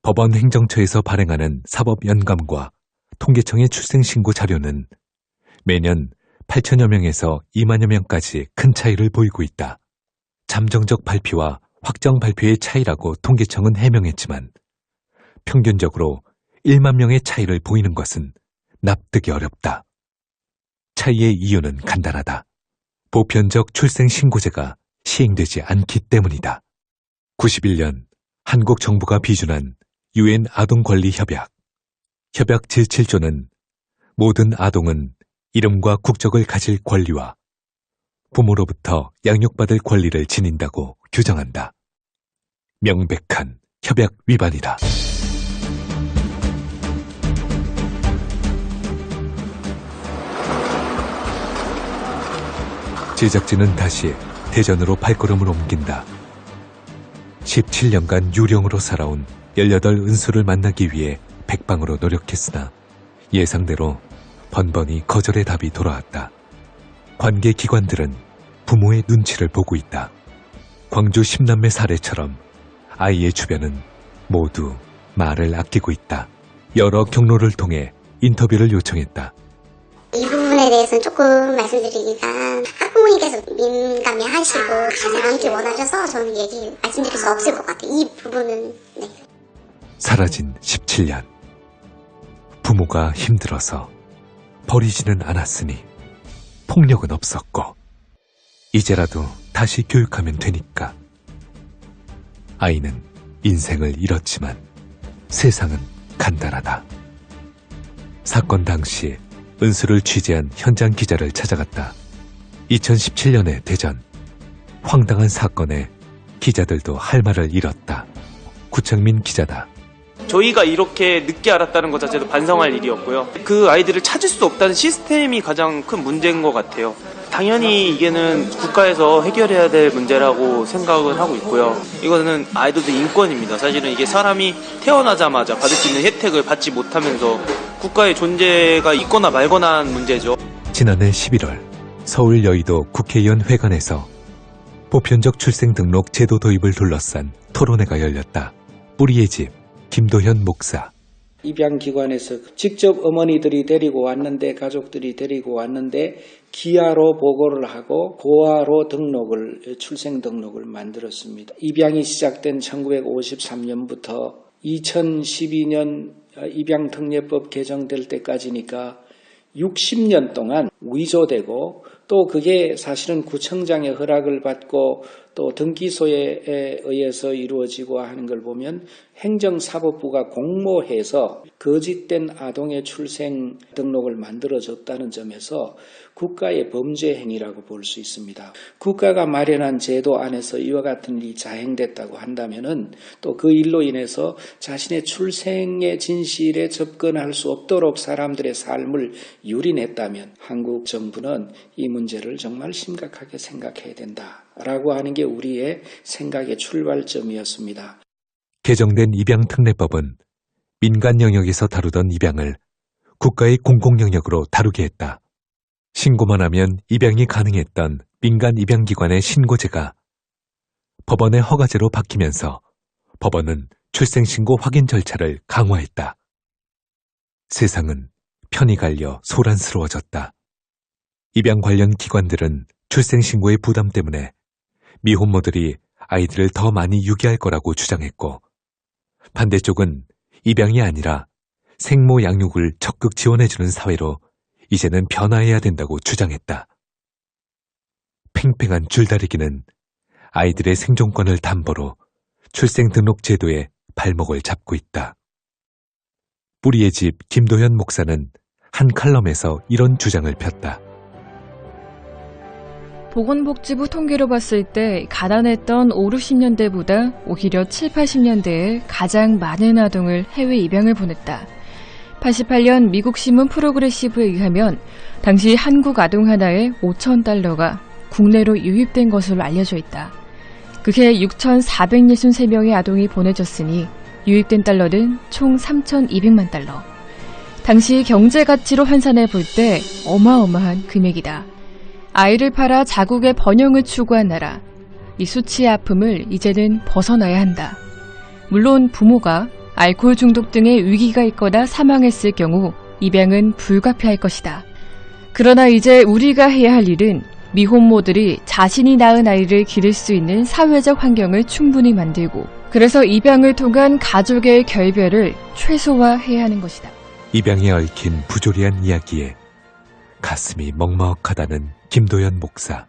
법원 행정처에서 발행하는 사법연감과 통계청의 출생신고 자료는 매년 8천여 명에서 2만여 명까지 큰 차이를 보이고 있다. 잠정적 발표와 확정 발표의 차이라고 통계청은 해명했지만 평균적으로 1만 명의 차이를 보이는 것은 납득이 어렵다. 차이의 이유는 간단하다. 보편적 출생신고제가 시행되지 않기 때문이다. 91년 한국 정부가 비준한 UN 아동권리협약. 협약 제7조는 모든 아동은 이름과 국적을 가질 권리와 부모로부터 양육받을 권리를 지닌다고 규정한다. 명백한 협약 위반이다. 제작진은 다시 대전으로 발걸음을 옮긴다. 17년간 유령으로 살아온 18 은수를 만나기 위해 백방으로 노력했으나 예상대로 번번이 거절의 답이 돌아왔다. 관계기관들은 부모의 눈치를 보고 있다. 광주 10남매 사례처럼 아이의 주변은 모두 말을 아끼고 있다. 여러 경로를 통해 인터뷰를 요청했다. 이 부분에 대해서는 조금 말씀드리기가 학부모님께서 민감해 하시고 가지 않기 원하셔서 저는 말씀드릴 수 없을 것 같아요. 이 부분은. 네. 사라진 17년. 부모가 힘들어서 버리지는 않았으니 폭력은 없었고 이제라도 다시 교육하면 되니까. 아이는 인생을 잃었지만 세상은 간단하다. 사건 당시 은수를 취재한 현장 기자를 찾아갔다. 2017년의 대전. 황당한 사건에 기자들도 할 말을 잃었다. 구창민 기자다. 저희가 이렇게 늦게 알았다는 것 자체도 반성할 일이었고요. 그 아이들을 찾을 수 없다는 시스템이 가장 큰 문제인 것 같아요. 당연히 이게는 국가에서 해결해야 될 문제라고 생각을 하고 있고요. 이거는 아이들도 인권입니다. 사실은 이게 사람이 태어나자마자 받을 수 있는 혜택을 받지 못하면서 국가의 존재가 있거나 말거나 한 문제죠. 지난해 11월 서울 여의도 국회의원 회관에서 보편적 출생등록 제도 도입을 둘러싼 토론회가 열렸다. 뿌리의 집 김도현 목사. 입양기관에서 직접 어머니들이 데리고 왔는데, 가족들이 데리고 왔는데 기아로 보고를 하고 고아로 출생등록을 만들었습니다. 입양이 시작된 1953년부터 2012년 입양특례법 개정될 때까지니까 60년 동안 위조되고, 또 그게 사실은 구청장의 허락을 받고 또 등기소에 의해서 이루어지고 하는 걸 보면 행정사법부가 공모해서 거짓된 아동의 출생 등록을 만들어줬다는 점에서 국가의 범죄 행위라고 볼 수 있습니다. 국가가 마련한 제도 안에서 이와 같은 일이 자행됐다고 한다면은 또 그 일로 인해서 자신의 출생의 진실에 접근할 수 없도록 사람들의 삶을 유린했다면 한국 정부는 이 문제를 정말 심각하게 생각해야 된다라고 하는 게 우리의 생각의 출발점이었습니다. 개정된 입양특례법은 민간 영역에서 다루던 입양을 국가의 공공영역으로 다루게 했다. 신고만 하면 입양이 가능했던 민간 입양기관의 신고제가 법원의 허가제로 바뀌면서 법원은 출생신고 확인 절차를 강화했다. 세상은 편이 갈려 소란스러워졌다. 입양 관련 기관들은 출생신고의 부담 때문에 미혼모들이 아이들을 더 많이 유기할 거라고 주장했고, 반대쪽은 입양이 아니라 생모 양육을 적극 지원해주는 사회로 이제는 변화해야 된다고 주장했다. 팽팽한 줄다리기는 아이들의 생존권을 담보로 출생등록 제도에 발목을 잡고 있다. 뿌리의 집 김도현 목사는 한 칼럼에서 이런 주장을 폈다. 보건복지부 통계로 봤을 때 가난했던 5, 60년대보다 오히려 7, 80년대에 가장 많은 아동을 해외 입양을 보냈다. 88년 미국 신문 프로그레시브에 의하면 당시 한국 아동 하나에 5,000달러가 국내로 유입된 것으로 알려져 있다. 그해 6,463명의 아동이 보내졌으니 유입된 달러는 총 3,200만 달러. 당시 경제 가치로 환산해 볼 때 어마어마한 금액이다. 아이를 팔아 자국의 번영을 추구한 나라. 이 수치의 아픔을 이제는 벗어나야 한다. 물론 부모가 알코올 중독 등의 위기가 있거나 사망했을 경우 입양은 불가피할 것이다. 그러나 이제 우리가 해야 할 일은 미혼모들이 자신이 낳은 아이를 기를 수 있는 사회적 환경을 충분히 만들고, 그래서 입양을 통한 가족의 결별을 최소화해야 하는 것이다. 입양에 얽힌 부조리한 이야기에 가슴이 먹먹하다는 김도연 목사.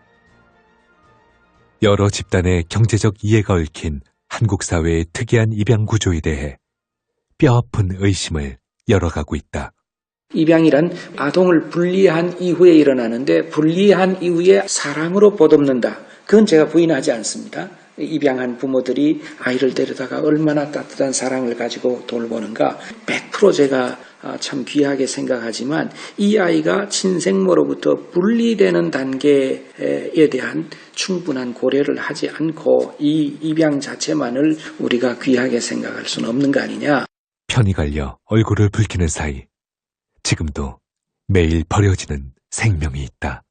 여러 집단의 경제적 이해가 얽힌 한국 사회의 특이한 입양 구조에 대해 뼈아픈 의심을 열어가고 있다. 입양이란 아동을 분리한 이후에 일어나는데, 분리한 이후에 사랑으로 보듬는다. 그건 제가 부인하지 않습니다. 입양한 부모들이 아이를 데려다가 얼마나 따뜻한 사랑을 가지고 돌보는가 100% 제가 참 귀하게 생각하지만, 이 아이가 친생모로부터 분리되는 단계에 대한 충분한 고려를 하지 않고 이 입양 자체만을 우리가 귀하게 생각할 수는 없는 거 아니냐. 편이 갈려 얼굴을 붉히는 사이 지금도 매일 버려지는 생명이 있다.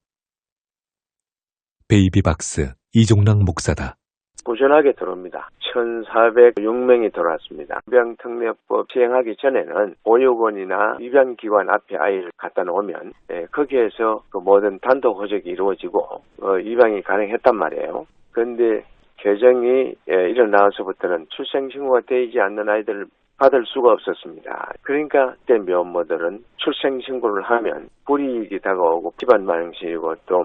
베이비박스 이종락 목사다. 꾸준하게 들어옵니다. 1,406명이 들어왔습니다. 입양특례법 시행하기 전에는 보육원이나 입양기관 앞에 아이를 갖다 놓으면 거기에서 그 모든 단독 호적이 이루어지고 입양이 가능했단 말이에요. 그런데 개정이 일어나서부터는 출생신고가 되지 않는 아이들을 받을 수가 없었습니다. 그러니까 그때 미혼모들은 출생신고를 하면 불이익이 다가오고 집안 망신이고 또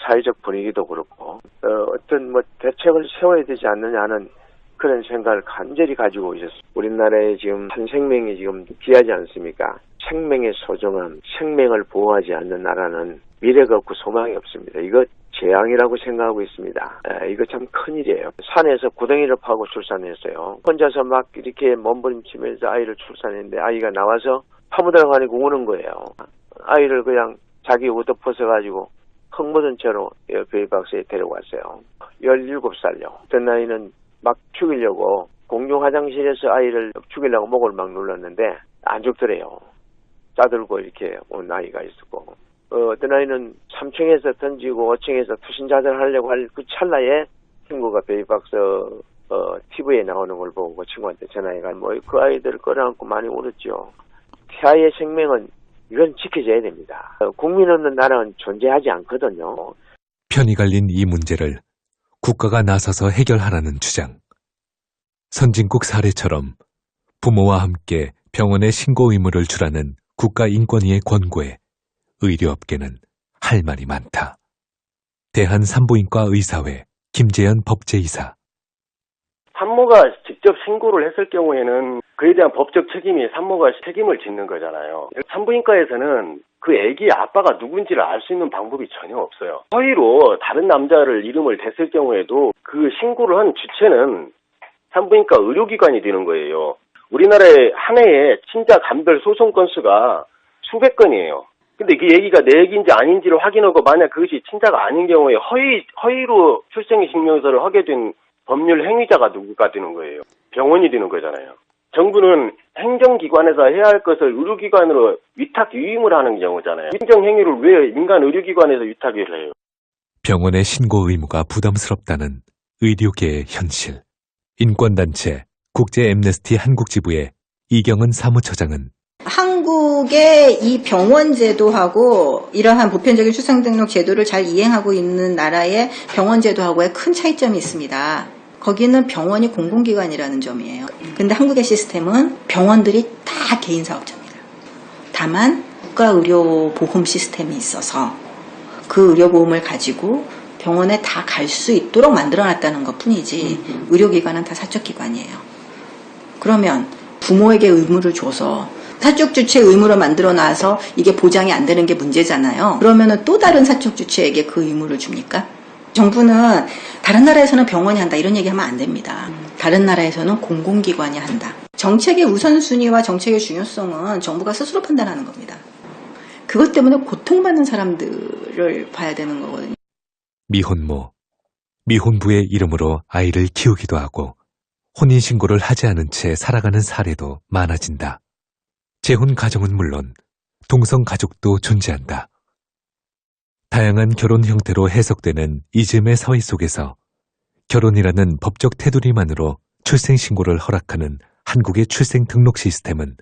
사회적 분위기도 그렇고 어떤 대책을 세워야 되지 않느냐는 그런 생각을 간절히 가지고 있었습니다. 우리나라에 지금 한 생명이 지금 귀하지 않습니까? 생명의 소중함, 생명을 보호하지 않는 나라는 미래가 없고 소망이 없습니다. 이거 재앙이라고 생각하고 있습니다. 이거 참 큰일이에요. 산에서 구덩이를 파고 출산했어요. 혼자서 막 이렇게 몸부림치면서 아이를 출산했는데 아이가 나와서 파묻어가니까 우는 거예요. 아이를 그냥 자기 옷도 벗어가지고 흙 묻은 채로 베이비박스에 데려왔어요. 17살요. 어떤 아이는 막 죽이려고 공중 화장실에서 아이를 죽이려고 목을 막 눌렀는데 안 죽더래요. 짜들고 이렇게 온 아이가 있었고, 어떤 아이는 3층에서 던지고 5층에서 투신자살하려고 할 그 찰나에 친구가 베이비박스 TV에 나오는 걸 보고 그 친구한테 전화해가 그 아이들을 끌어안고 많이 울었죠. 태아의 생명은 이건 지켜져야 됩니다. 국민 없는 나라는 존재하지 않거든요. 편이 갈린 이 문제를 국가가 나서서 해결하라는 주장. 선진국 사례처럼 부모와 함께 병원에 신고 의무를 주라는 국가인권위의 권고에 의료업계는 할 말이 많다. 대한산부인과 의사회 김재현 법제이사. 산모가 직접 신고를 했을 경우에는 그에 대한 법적 책임이 산모가 책임을 짓는 거잖아요. 산부인과에서는 그 아기 아빠가 누군지를 알 수 있는 방법이 전혀 없어요. 허위로 다른 남자를 이름을 댔을 경우에도 그 신고를 한 주체는 산부인과 의료기관이 되는 거예요. 우리나라의 한 해에 친자 감별 소송 건수가 수백 건이에요. 근데 그 얘기가 내 얘기인지 아닌지를 확인하고 만약 그것이 친자가 아닌 경우에 허위로 출생신고서를 하게 된 법률 행위자가 누구가 되는 거예요. 병원이 되는 거잖아요. 정부는 행정기관에서 해야 할 것을 의료기관으로 위탁 유임을 하는 경우잖아요. 행정행위를 왜 민간 의료기관에서 위탁을 해요? 병원의 신고 의무가 부담스럽다는 의료계의 현실. 인권단체 국제 엠네스티 한국지부의 이경은 사무처장은 한국의 이 병원 제도하고 이러한 보편적인 출생등록 제도를 잘 이행하고 있는 나라의 병원 제도하고의 큰 차이점이 있습니다. 거기는 병원이 공공기관이라는 점이에요. 근데 한국의 시스템은 병원들이 다 개인 사업자입니다. 다만 국가의료보험 시스템이 있어서 그 의료보험을 가지고 병원에 다 갈 수 있도록 만들어놨다는 것 뿐이지 의료기관은 다 사적기관이에요. 그러면 부모에게 의무를 줘서 사적주체 의무로 만들어놔서 이게 보장이 안 되는 게 문제잖아요. 그러면은 또 다른 사적주체에게 그 의무를 줍니까? 정부는 다른 나라에서는 병원이 한다 이런 얘기하면 안 됩니다. 다른 나라에서는 공공기관이 한다. 정책의 우선순위와 정책의 중요성은 정부가 스스로 판단하는 겁니다. 그것 때문에 고통받는 사람들을 봐야 되는 거거든요. 미혼모, 미혼부의 이름으로 아이를 키우기도 하고 혼인신고를 하지 않은 채 살아가는 사례도 많아진다. 재혼 가정은 물론 동성 가족도 존재한다. 다양한 결혼 형태로 해석되는 이즘의 서희 속에서 결혼이라는 법적 테두리만으로 출생신고를 허락하는 한국의 출생 등록 시스템은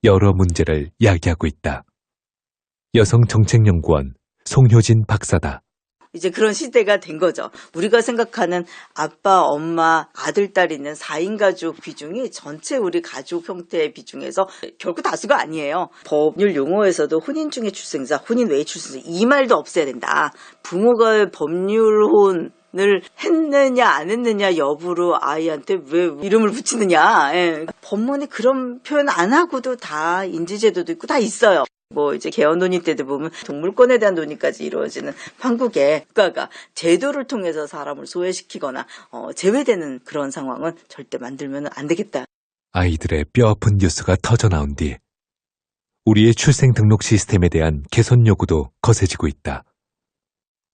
여러 문제를 야기하고 있다. 여성정책연구원 송효진 박사다. 이제 그런 시대가 된 거죠. 우리가 생각하는 아빠, 엄마, 아들, 딸 있는 4인 가족 비중이 전체 우리 가족 형태의 비중에서 결코 다수가 아니에요. 법률 용어에서도 혼인 중의 출생자, 혼인 외의 출생자 이 말도 없애야 된다. 부모가 법률혼을 했느냐 안 했느냐 여부로 아이한테 왜 이름을 붙이느냐. 예. 법문이 그런 표현 안 하고도 다 인지제도도 있고 다 있어요. 뭐 이제 개헌 논의 때도 보면 동물권에 대한 논의까지 이루어지는 한국의 국가가 제도를 통해서 사람을 소외시키거나 제외되는 그런 상황은 절대 만들면 안 되겠다. 아이들의 뼈아픈 뉴스가 터져나온 뒤 우리의 출생 등록 시스템에 대한 개선 요구도 거세지고 있다.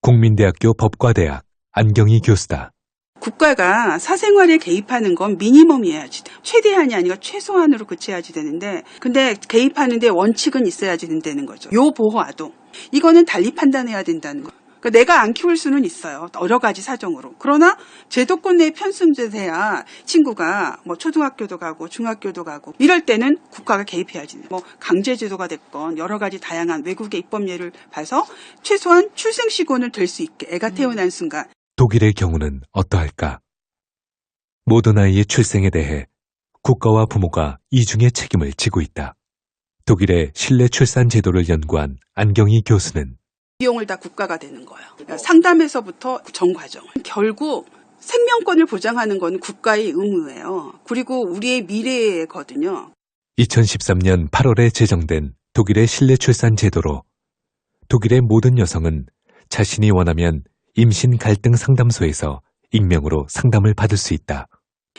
국민대학교 법과대학 안경희 교수다. 국가가 사생활에 개입하는 건 미니멈이어야지 돼. 최대한이 아니라 최소한으로 그쳐야지 되는데 근데 개입하는데 원칙은 있어야지 된다는 거죠. 요 보호아동. 이거는 달리 판단해야 된다는 거예요. 그러니까 내가 안 키울 수는 있어요. 여러 가지 사정으로. 그러나 제도권 내에 편승돼야 친구가 뭐 초등학교도 가고 중학교도 가고 이럴 때는 국가가 개입해야지. 뭐 강제제도가 됐건 여러 가지 다양한 외국의 입법 예를 봐서 최소한 출생시권을 될 수 있게 애가 태어난 순간 독일의 경우는 어떠할까? 모든 아이의 출생에 대해 국가와 부모가 이중의 책임을 지고 있다. 독일의 실내 출산 제도를 연구한 안경희 교수는 비용을 다 국가가 되는 거예요. 그러니까 상담에서부터 전 과정. 결국 생명권을 보장하는 건 국가의 의무예요. 그리고 우리의 미래거든요. 2013년 8월에 제정된 독일의 실내 출산 제도로 독일의 모든 여성은 자신이 원하면 임신 갈등 상담소에서 익명으로 상담을 받을 수 있다.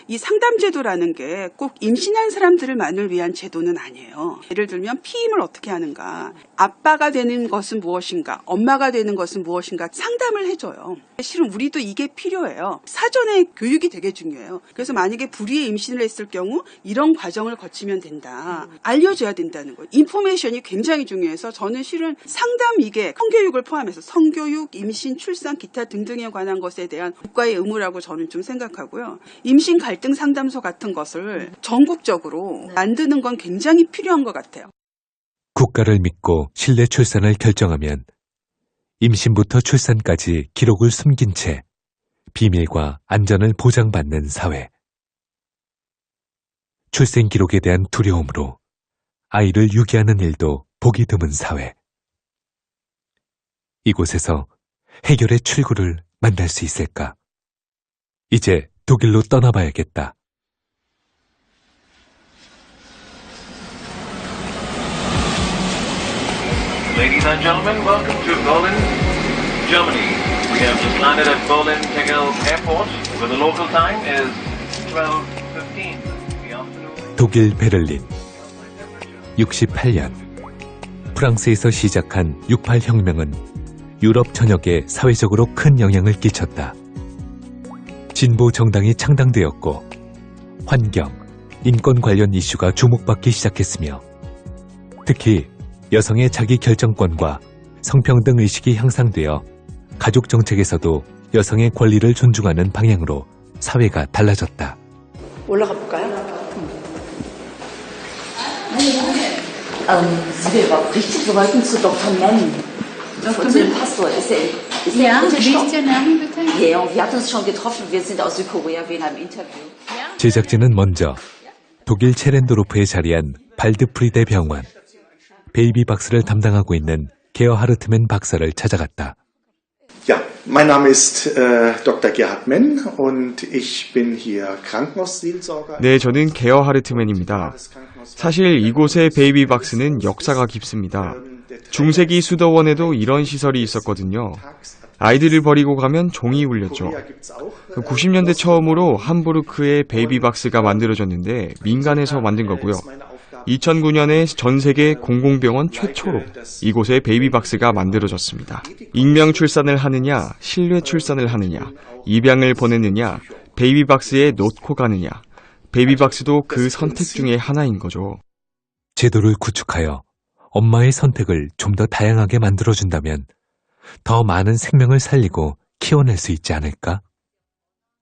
이 상담제도라는 게 꼭 임신한 사람들만을 위한 제도는 아니에요. 예를 들면 피임을 어떻게 하는가, 아빠가 되는 것은 무엇인가, 엄마가 되는 것은 무엇인가 상담을 해줘요. 실은 우리도 이게 필요해요. 사전에 교육이 되게 중요해요. 그래서 만약에 불의의 임신을 했을 경우 이런 과정을 거치면 된다. 알려줘야 된다는 거예요. 인포메이션이 굉장히 중요해서 저는 실은 상담 이게 성교육을 포함해서 성교육, 임신, 출산, 기타 등등에 관한 것에 대한 국가의 의무라고 저는 좀 생각하고요. 임신 갈등 상담소 같은 것을 전국적으로 만드는 건 굉장히 필요한 것 같아요. 국가를 믿고 실내 출산을 결정하면 임신부터 출산까지 기록을 숨긴 채 비밀과 안전을 보장받는 사회. 출생 기록에 대한 두려움으로 아이를 유기하는 일도 보기 드문 사회. 이곳에서 해결의 출구를 만날 수 있을까? 이제 독일로 떠나봐야겠다. Ladies and gentlemen, welcome to Berlin, Germany. We have just landed at Berlin-Tegel Airport, where the local time is 12:15 in the afternoon. 독일 베를린 68년 프랑스에서 시작한 68혁명은 유럽 전역에 사회적으로 큰 영향을 끼쳤다. 진보 정당이 창당되었고 환경, 인권 관련 이슈가 주목받기 시작했으며 특히 여성의 자기 결정권과 성평등 의식이 향상되어 가족 정책에서도 여성의 권리를 존중하는 방향으로 사회가 달라졌다. 올라가 볼까요? Sie wäre richtig, wir wollten zu Dr. Menn. Und zu dem Pastor. Ist er Wie ist Ihr Name bitte? Ja, wir hatten uns schon getroffen. Wir sind aus Südkorea wegen einem Interview. 제작진은 먼저 독일 체렌도르프에 자리한 발드프리데 병원, 베이비박스를 담당하고 있는 게어하르트맨 박사를 찾아갔다. Ja, mein Name ist Dr. Gerhard Menn und ich bin hier Krankenhausseelsorger. 네, 저는 게어하르트맨입니다. 사실 이곳의 베이비박스는 역사가 깊습니다. 중세기 수도원에도 이런 시설이 있었거든요. 아이들을 버리고 가면 종이 울렸죠. 90년대 처음으로 함부르크에 베이비박스가 만들어졌는데 민간에서 만든 거고요. 2009년에 전 세계 공공병원 최초로 이곳에 베이비박스가 만들어졌습니다. 익명 출산을 하느냐, 실외 출산을 하느냐, 입양을 보내느냐, 베이비박스에 놓고 가느냐, 베이비박스도 그 선택 중에 하나인 거죠. 제도를 구축하여 엄마의 선택을 좀 더 다양하게 만들어준다면 더 많은 생명을 살리고 키워낼 수 있지 않을까?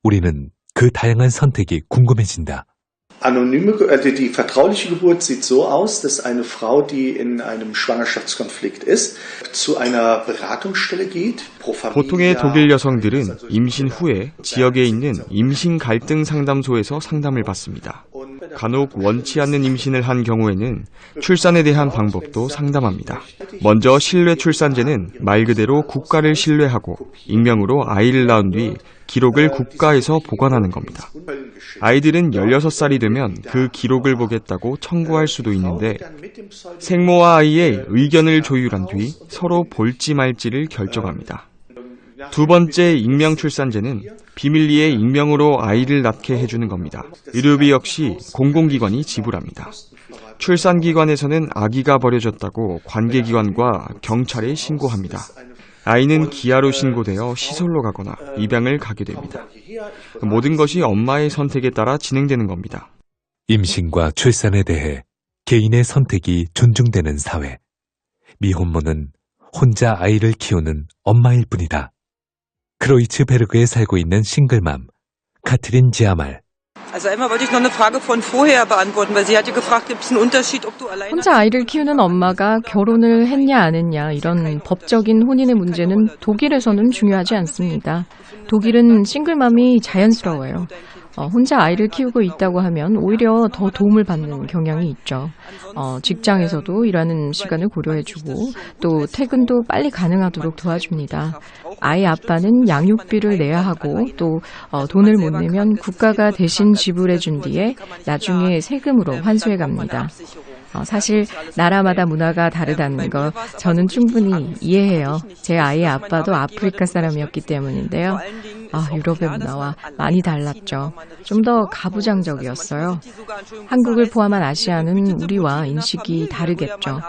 우리는 그 다양한 선택이 궁금해진다. Die vertrauliche Geburt sieht so aus, dass eine Frau, die in einem Schwangerschaftskonflikt ist, zu einer Beratungsstelle geht. 보통의 독일 여성들은 임신 후에 지역에 있는 임신 갈등 상담소에서 상담을 받습니다. 간혹 원치 않는 임신을 한 경우에는 출산에 대한 방법도 상담합니다. 먼저 신뢰 출산제는 말 그대로 국가를 신뢰하고 익명으로 아이를 낳은 뒤 기록을 국가에서 보관하는 겁니다. 아이들은 16살이 되면 그 기록을 보겠다고 청구할 수도 있는데 생모와 아이의 의견을 조율한 뒤 서로 볼지 말지를 결정합니다. 두 번째 익명 출산제는 비밀리에 익명으로 아이를 낳게 해주는 겁니다. 의료비 역시 공공기관이 지불합니다. 출산기관에서는 아기가 버려졌다고 관계기관과 경찰에 신고합니다. 아이는 기아로 신고되어 시설로 가거나 입양을 가게 됩니다. 모든 것이 엄마의 선택에 따라 진행되는 겁니다. 임신과 출산에 대해 개인의 선택이 존중되는 사회. 미혼모는 혼자 아이를 키우는 엄마일 뿐이다. 크로이츠베르그에 살고 있는 싱글맘 카트린 지아말. 혼자 아이를 키우는 엄마가 결혼을 했냐 안 했냐 이런 법적인 혼인의 문제는 독일에서는 중요하지 않습니다. 독일은 싱글맘이 자연스러워요. 혼자 아이를 키우고 있다고 하면 오히려 더 도움을 받는 경향이 있죠. 직장에서도 일하는 시간을 고려해주고 또 퇴근도 빨리 가능하도록 도와줍니다. 아이 아빠는 양육비를 내야 하고 또 돈을 못 내면 국가가 대신 지불해준 뒤에 나중에 세금으로 환수해 갑니다. 사실 나라마다 문화가 다르다는 거 저는 충분히 이해해요. 제 아이의 아빠도 아프리카 사람이었기 때문인데요. 유럽의 문화와 많이 달랐죠. 좀 더 가부장적이었어요. 한국을 포함한 아시아는 우리와 인식이 다르겠죠.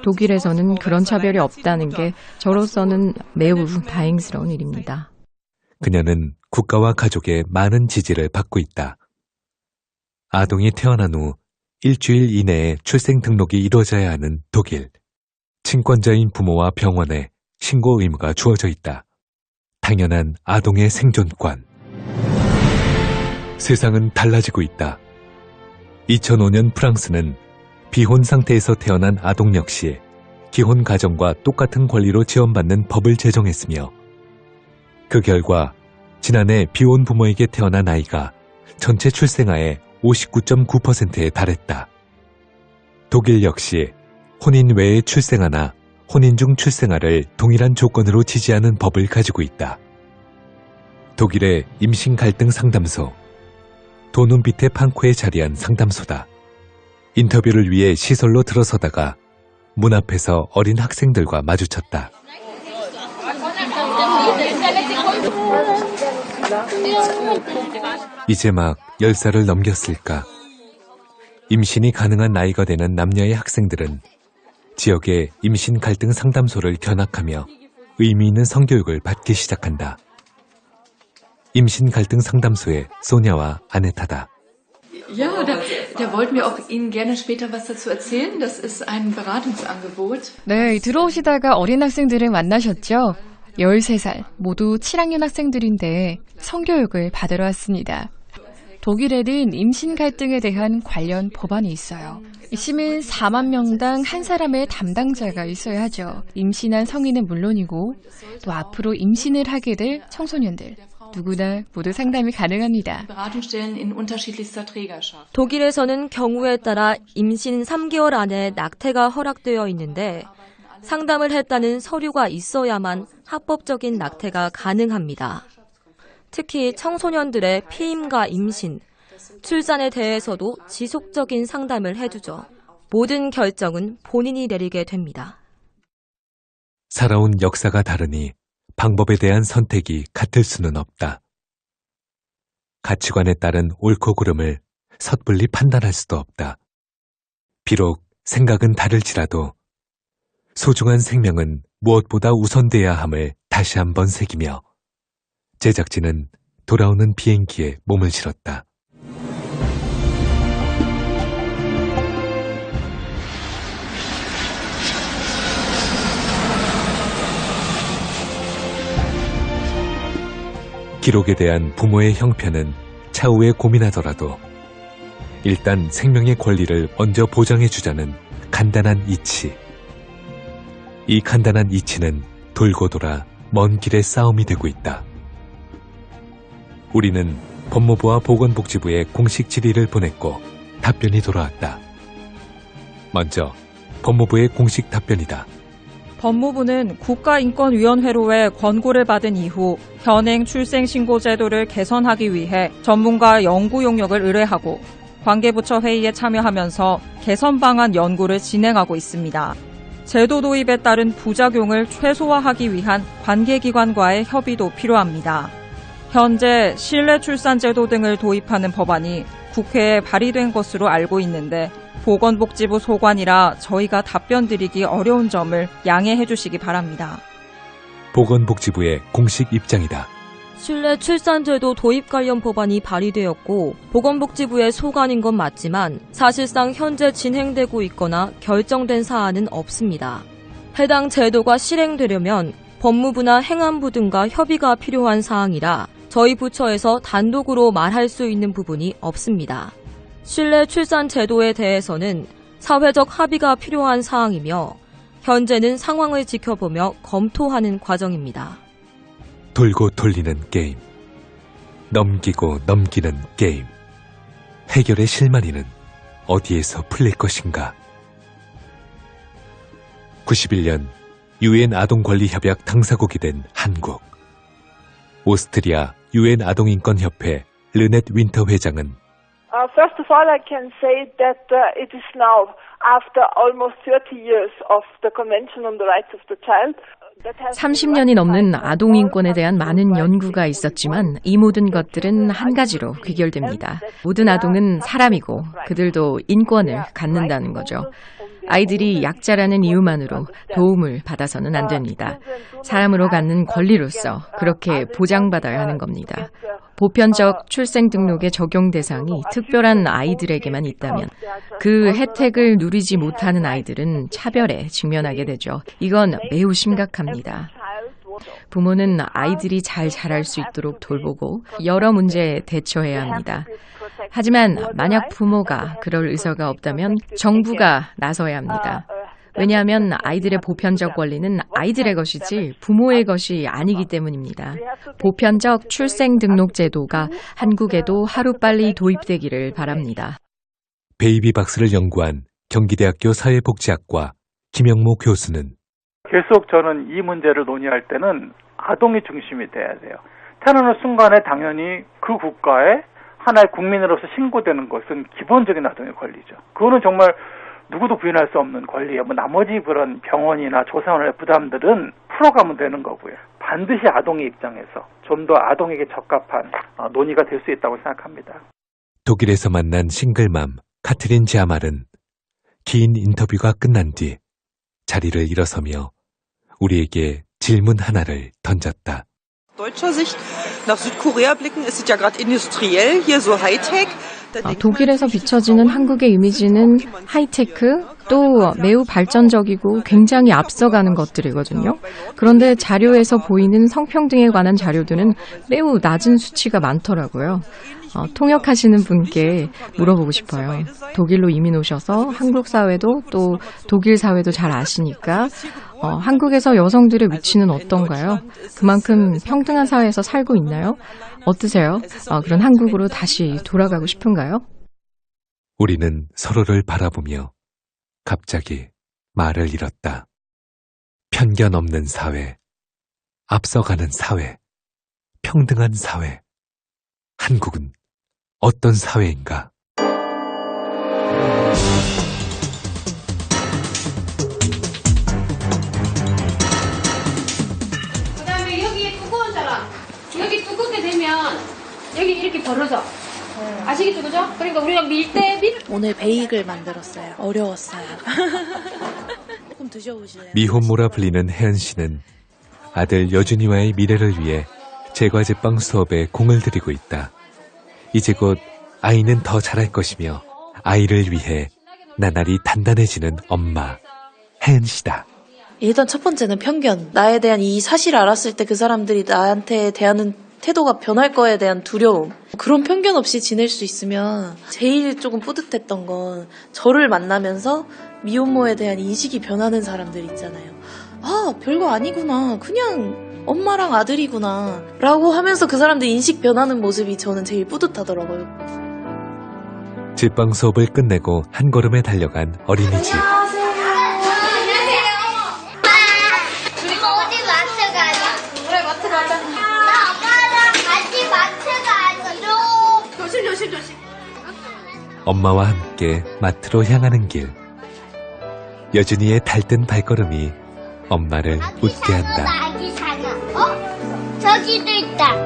독일에서는 그런 차별이 없다는 게 저로서는 매우 다행스러운 일입니다. 그녀는 국가와 가족의 많은 지지를 받고 있다. 아동이 태어난 후 일주일 이내에 출생 등록이 이루어져야 하는 독일. 친권자인 부모와 병원에 신고 의무가 주어져 있다. 당연한 아동의 생존권. 세상은 달라지고 있다. 2005년 프랑스는 비혼 상태에서 태어난 아동 역시 기혼 가정과 똑같은 권리로 지원받는 법을 제정했으며 그 결과 지난해 비혼 부모에게 태어난 아이가 전체 출생아의 59.9%에 달했다. 독일 역시 혼인 외의 출생아나 혼인 중 출생아를 동일한 조건으로 지지하는 법을 가지고 있다. 독일의 임신 갈등 상담소, 도눈빛의 판코에 자리한 상담소다. 인터뷰를 위해 시설로 들어서다가 문 앞에서 어린 학생들과 마주쳤다. 이제 막 10살을 넘겼을까? 임신이 가능한 나이가 되는 남녀의 학생들은 지역의 임신 갈등 상담소를 견학하며 의미 있는 성교육을 받기 시작한다. 임신 갈등 상담소의 소냐와 아네타다. Ja, da wollten wir auch Ihnen gerne später was dazu erzählen. Das ist ein Beratungsangebot. 네, 들어오시다가 어린 학생들을 만나셨죠? 13살, 모두 7학년 학생들인데 성교육을 받으러 왔습니다. 독일에는 임신 갈등에 대한 관련 법안이 있어요. 시민 4만 명당 한 사람의 담당자가 있어야 하죠. 임신한 성인은 물론이고 또 앞으로 임신을 하게 될 청소년들. 누구나 모두 상담이 가능합니다. 독일에서는 경우에 따라 임신 3개월 안에 낙태가 허락되어 있는데 상담을 했다는 서류가 있어야만 합법적인 낙태가 가능합니다. 특히 청소년들의 피임과 임신, 출산에 대해서도 지속적인 상담을 해주죠. 모든 결정은 본인이 내리게 됩니다. 살아온 역사가 다르니 방법에 대한 선택이 같을 수는 없다. 가치관에 따른 옳고 그름을 섣불리 판단할 수도 없다. 비록 생각은 다를지라도 소중한 생명은 무엇보다 우선돼야 함을 다시 한번 새기며 제작진은 돌아오는 비행기에 몸을 실었다. 기록에 대한 부모의 형편은 차후에 고민하더라도 일단 생명의 권리를 먼저 보장해주자는 간단한 이치. 이 간단한 이치는 돌고 돌아 먼 길의 싸움이 되고 있다. 우리는 법무부와 보건복지부에 공식 질의를 보냈고 답변이 돌아왔다. 먼저 법무부의 공식 답변이다. 법무부는 국가인권위원회로의 권고를 받은 이후 현행 출생신고제도를 개선하기 위해 전문가 연구 용역을 의뢰하고 관계부처 회의에 참여하면서 개선 방안 연구를 진행하고 있습니다. 제도 도입에 따른 부작용을 최소화하기 위한 관계기관과의 협의도 필요합니다. 현재 실내출산제도 등을 도입하는 법안이 국회에 발의된 것으로 알고 있는데 보건복지부 소관이라 저희가 답변 드리기 어려운 점을 양해해 주시기 바랍니다. 보건복지부의 공식 입장이다. 실내 출산제도 도입 관련 법안이 발의되었고 보건복지부의 소관인 건 맞지만 사실상 현재 진행되고 있거나 결정된 사안은 없습니다. 해당 제도가 실행되려면 법무부나 행안부 등과 협의가 필요한 사항이라 저희 부처에서 단독으로 말할 수 있는 부분이 없습니다. 실내 출산 제도에 대해서는 사회적 합의가 필요한 사항이며 현재는 상황을 지켜보며 검토하는 과정입니다. 돌고 돌리는 게임. 넘기고 넘기는 게임. 해결의 실마리는 어디에서 풀릴 것인가? 91년 UN 아동권리협약 당사국이 된 한국. 오스트리아 UN 아동인권협회 르넷 윈터 회장은 First of all, I can say that it is now, after almost 30 years of the Convention on the Rights of the Child, 30년이 넘는 아동인권에 대한 많은 연구가 있었지만 이 모든 것들은 한 가지로 귀결됩니다. 모든 아동은 사람이고 그들도 인권을 갖는다는 거죠. 아이들이 약자라는 이유만으로 도움을 받아서는 안 됩니다. 사람으로 갖는 권리로서 그렇게 보장받아야 하는 겁니다. 보편적 출생 등록의 적용 대상이 특별한 아이들에게만 있다면 그 혜택을 누리지 못하는 아이들은 차별에 직면하게 되죠. 이건 매우 심각합니다. 부모는 아이들이 잘 자랄 수 있도록 돌보고 여러 문제에 대처해야 합니다. 하지만 만약 부모가 그럴 의사가 없다면 정부가 나서야 합니다. 왜냐하면 아이들의 보편적 권리는 아이들의 것이지 부모의 것이 아니기 때문입니다. 보편적 출생 등록 제도가 한국에도 하루빨리 도입되기를 바랍니다. 베이비박스를 연구한 경기대학교 사회복지학과 김영모 교수는 계속 저는 이 문제를 논의할 때는 아동이 중심이 돼야 돼요. 태어나는 순간에 당연히 그 국가에 하나의 국민으로서 신고되는 것은 기본적인 아동의 권리죠. 그거는 정말 누구도 부인할 수 없는 권리예요. 나머지 그런 병원이나 조사원의 부담들은 풀어가면 되는 거고요. 반드시 아동의 입장에서 좀 더 아동에게 적합한 논의가 될 수 있다고 생각합니다. 독일에서 만난 싱글맘 카트린 제아말은 긴 인터뷰가 끝난 뒤 자리를 일어서며 우리에게 질문 하나를 던졌다. deutscher Sicht nach Südkorea blicken, ist es ja gerade industriell, hier so Hightech. 독일에서 비춰지는 한국의 이미지는 하이테크, 또 매우 발전적이고 굉장히 앞서가는 것들이거든요. 그런데 자료에서 보이는 성평등에 관한 자료들은 매우 낮은 수치가 많더라고요. 통역하시는 분께 물어보고 싶어요. 독일로 이민 오셔서 한국 사회도 또 독일 사회도 잘 아시니까 한국에서 여성들의 위치는 어떤가요? 그만큼 평등한 사회에서 살고 있나요? 어떠세요? 그런 한국으로 다시 돌아가고 싶은가요? 우리는 서로를 바라보며 갑자기 말을 잃었다. 편견 없는 사회, 앞서가는 사회, 평등한 사회. 한국은 어떤 사회인가? 그다음에 여기 두꺼운 사람, 여기 두껍게 되면 여기 이렇게 벌어져. 아시겠죠, 그죠? 그러니까 우리가 오늘 베이글 만들었어요. 어려웠어요. 조금 드셔보실래요? 미혼모라 불리는 혜연 씨는 아들 여준이와의 미래를 위해 제과제빵 수업에 공을 들이고 있다. 이제 곧 아이는 더 잘할 것이며 아이를 위해 나날이 단단해지는 엄마 혜연 씨다. 일단 첫 번째는 편견. 나에 대한 이 사실을 알았을 때 그 사람들이 나한테 대하는 태도가 변할 거에 대한 두려움, 그런 편견 없이 지낼 수 있으면 제일 조금 뿌듯했던 건 저를 만나면서 미혼모에 대한 인식이 변하는 사람들 있잖아요. 아, 별거 아니구나. 그냥 엄마랑 아들이구나. 라고 하면서 그 사람들 인식 변하는 모습이 저는 제일 뿌듯하더라고요. 집방 수업을 끝내고 한 걸음에 달려간 어린이집. 엄마와 함께 마트로 향하는 길. 여준이의 달뜬 발걸음이 엄마를 웃게 한다. 아기 상어. 저기도 있다.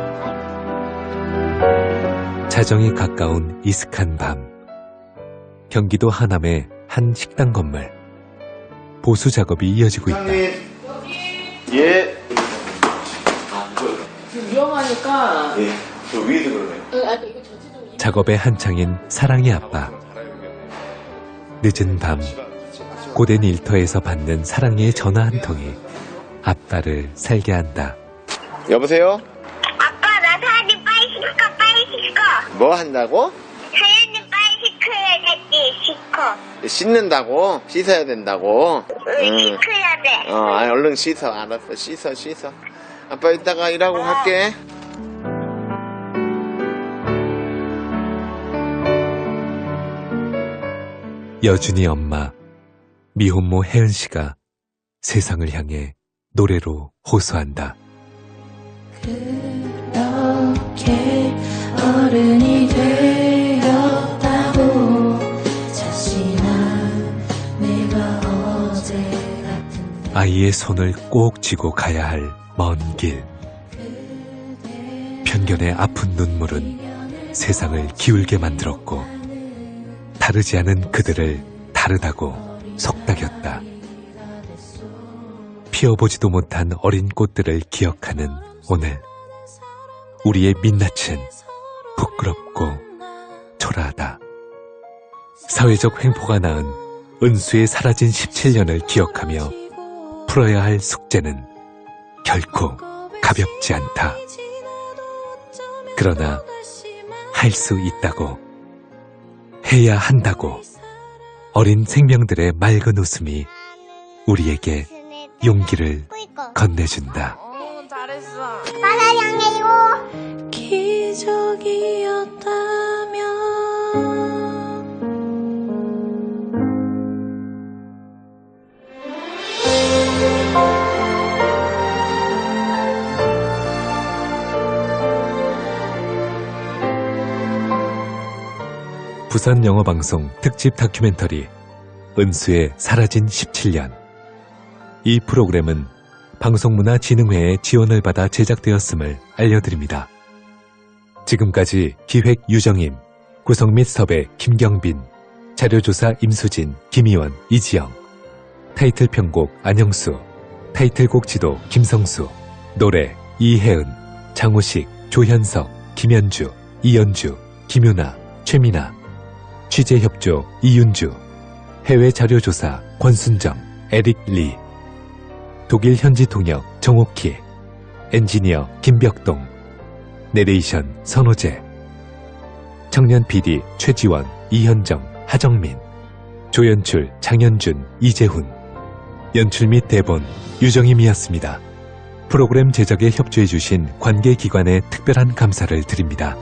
자정이 가까운 이슥한 밤. 경기도 하남의 한 식당 건물. 보수 작업이 이어지고 있다. 예. 위험하니까. 예. 저 위에서 그러네. 작업의 한창인 사랑의 아빠. 늦은 밤 고된 일터에서 받는 사랑의 전화 한 통이 아빠를 살게 한다. 여보세요? 아빠, 나 사연이 빨리 씻어. 뭐 한다고? 사연이 빨리 씻어야 되지, 씻는다고? 씻어야 된다고? 응, 씻어야 돼. 얼른 씻어. 알았어. 씻어. 아빠 이따가 일하고 갈게. 여준이 엄마 미혼모 혜은 씨가 세상을 향해 노래로 호소한다. 그렇게 어른이 되었다고 자신아 내가 어제 같은 아이의 손을 꼭 쥐고 가야 할 먼 길. 편견의 아픈 눈물은 세상을 기울게 만들었고 다르지 않은 그들을 다르다고 속닥였다. 피어보지도 못한 어린 꽃들을 기억하는 오늘. 우리의 민낯은 부끄럽고 초라하다. 사회적 횡포가 낳은 은수의 사라진 17년을 기억하며 풀어야 할 숙제는 결코 가볍지 않다. 그러나 할 수 있다고, 해야 한다고 어린 생명들의 맑은 웃음이 우리에게 용기를 건네준다. 사랑해요. 기적이었다면 부산 영어방송 특집 다큐멘터리 은수의 사라진 17년. 이 프로그램은 방송문화진흥회의 지원을 받아 제작되었음을 알려드립니다. 지금까지 기획 유정임, 구성 및 섭외 김경빈, 자료조사 임수진, 김희원, 이지영, 타이틀 편곡 안영수, 타이틀곡 지도 김성수, 노래 이혜은, 장호식, 조현석, 김현주, 이연주, 김유나, 최민아, 취재협조 이윤주, 해외 자료조사 권순정, 에릭 리, 독일 현지 통역 정옥희, 엔지니어 김벽동, 내레이션 선호재, 청년 PD 최지원, 이현정, 하정민, 조연출 장현준, 이재훈, 연출 및 대본 유정임이었습니다. 프로그램 제작에 협조해주신 관계기관에 특별한 감사를 드립니다.